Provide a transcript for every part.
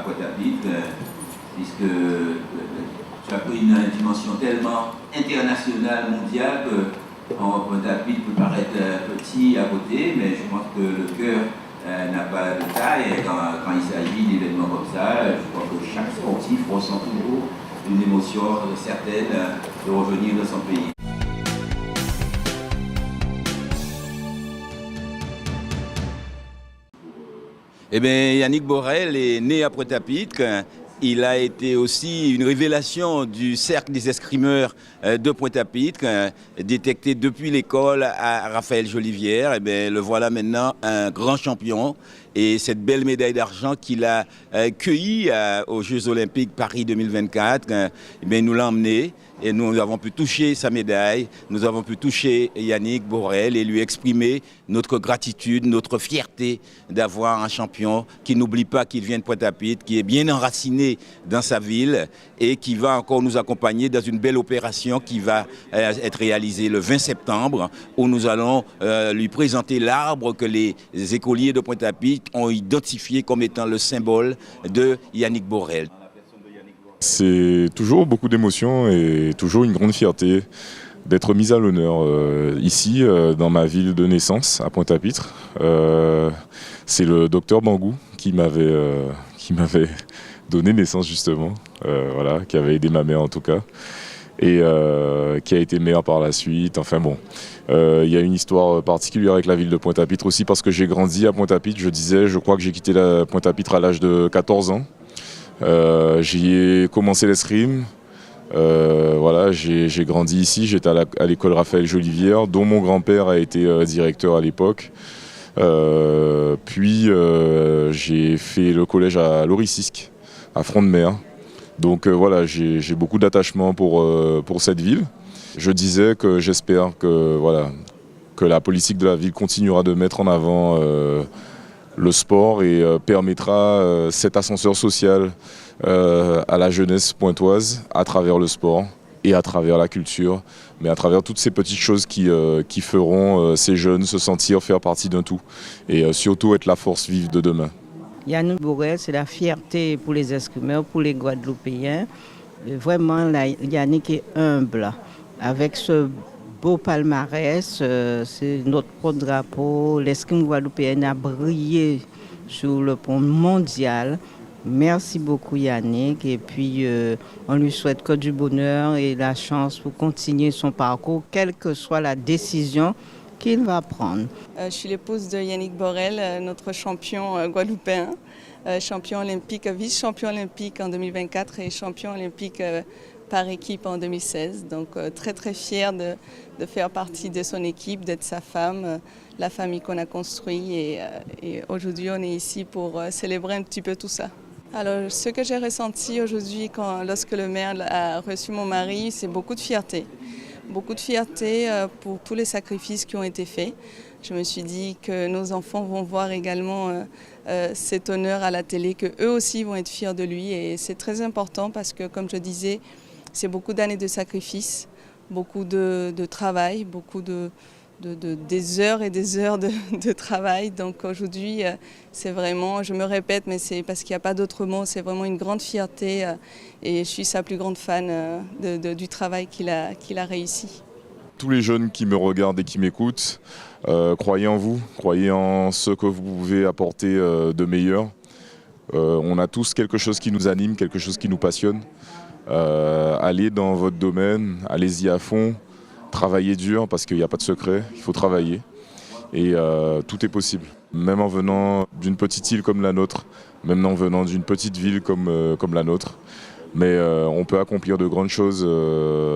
Pointe-à-Pitre, puisque tu as pris une dimension tellement internationale, mondiale, que Pointe-à-Pitre peut paraître petit à côté, mais je pense que le cœur n'a pas de taille. Et quand il s'agit d'événements comme ça, je crois que chaque sportif ressent toujours une émotion certaine de revenir dans son pays. Eh bien, Yannick Borel est né à Pointe-à-Pitre. Il a été aussi une révélation du cercle des escrimeurs de Pointe-à-Pitre, détecté depuis l'école à Raphaël Jolivière. Eh bien, le voilà maintenant un grand champion. Et cette belle médaille d'argent qu'il a cueillie aux Jeux Olympiques Paris 2024, eh bien, nous l'a emmené. Et nous avons pu toucher sa médaille, nous avons pu toucher Yannick Borel et lui exprimer notre gratitude, notre fierté d'avoir un champion qui n'oublie pas qu'il vient de Pointe-à-Pitre, qui est bien enraciné dans sa ville et qui va encore nous accompagner dans une belle opération qui va être réalisée le 20 septembre où nous allons lui présenter l'arbre que les écoliers de Pointe-à-Pitre ont identifié comme étant le symbole de Yannick Borel. C'est toujours beaucoup d'émotions et toujours une grande fierté d'être mise à l'honneur ici, dans ma ville de naissance, à Pointe-à-Pitre. C'est le docteur Bangou qui m'avait donné naissance justement, voilà, qui avait aidé ma mère en tout cas, et qui a été maire par la suite. Enfin bon, il y a une histoire particulière avec la ville de Pointe-à-Pitre aussi parce que j'ai grandi à Pointe-à-Pitre. Je crois que j'ai quitté la Pointe-à-Pitre à l'âge de 14 ans. J'y ai commencé l'escrime, voilà, j'ai grandi ici, j'étais à l'école Raphaël Jolivière, dont mon grand-père a été directeur à l'époque. Puis j'ai fait le collège à Lorissisque, à Front-de-Mer. Donc voilà, j'ai beaucoup d'attachement pour cette ville. Je disais que j'espère que la politique de la ville continuera de mettre en avant le sport et permettra cet ascenseur social à la jeunesse pointoise à travers le sport et à travers la culture, mais à travers toutes ces petites choses qui feront ces jeunes se sentir faire partie d'un tout et surtout être la force vive de demain. Yannick Borel, c'est la fierté pour les escrimeurs, pour les Guadeloupéens. Vraiment, Yannick est humble. Avec ce beau palmarès, c'est notre porte-drapeau. L'escrime guadeloupéenne a brillé sur le pont mondial. Merci beaucoup Yannick et puis on lui souhaite que du bonheur et la chance pour continuer son parcours, quelle que soit la décision qu'il va prendre. Je suis l'épouse de Yannick Borel, notre champion guadeloupéen, champion olympique, vice-champion olympique en 2024 et champion olympique par équipe en 2016. Donc très très fière de faire partie de son équipe, d'être sa femme, la famille qu'on a construite et aujourd'hui on est ici pour célébrer un petit peu tout ça. Alors ce que j'ai ressenti aujourd'hui lorsque le maire a reçu mon mari, c'est beaucoup de fierté. Beaucoup de fierté pour tous les sacrifices qui ont été faits. Je me suis dit que nos enfants vont voir également cet honneur à la télé, qu'eux aussi vont être fiers de lui et c'est très important parce que comme je disais, c'est beaucoup d'années de sacrifices, beaucoup de travail, beaucoup des heures et des heures de travail. Donc aujourd'hui, c'est vraiment, je me répète, mais c'est parce qu'il n'y a pas d'autre mot, c'est vraiment une grande fierté et je suis sa plus grande fan du travail qu'il a réussi. Tous les jeunes qui me regardent et qui m'écoutent, croyez en vous, croyez en ce que vous pouvez apporter de meilleur. On a tous quelque chose qui nous anime, quelque chose qui nous passionne. Allez dans votre domaine, allez-y à fond, travaillez dur parce qu'il n'y a pas de secret, il faut travailler et tout est possible. Même en venant d'une petite île comme la nôtre, même en venant d'une petite ville comme la nôtre, mais on peut accomplir de grandes choses.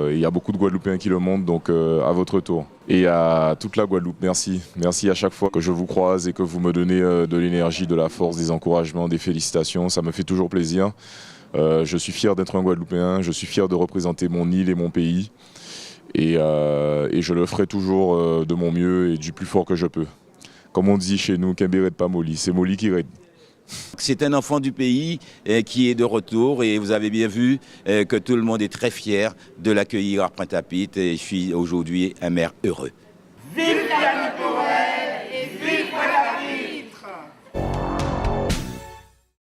Il y a beaucoup de Guadeloupéens qui le montrent, donc à votre tour. Et à toute la Guadeloupe, merci. Merci à chaque fois que je vous croise et que vous me donnez de l'énergie, de la force, des encouragements, des félicitations, ça me fait toujours plaisir. Je suis fier d'être un Guadeloupéen, je suis fier de représenter mon île et mon pays et je le ferai toujours de mon mieux et du plus fort que je peux. Comme on dit chez nous, Kemberet pas Molly, c'est Molly qui règne. C'est un enfant du pays qui est de retour et vous avez bien vu que tout le monde est très fier de l'accueillir à Pointe-à-Pitre et je suis aujourd'hui un maire heureux. Vive Yannick Borel!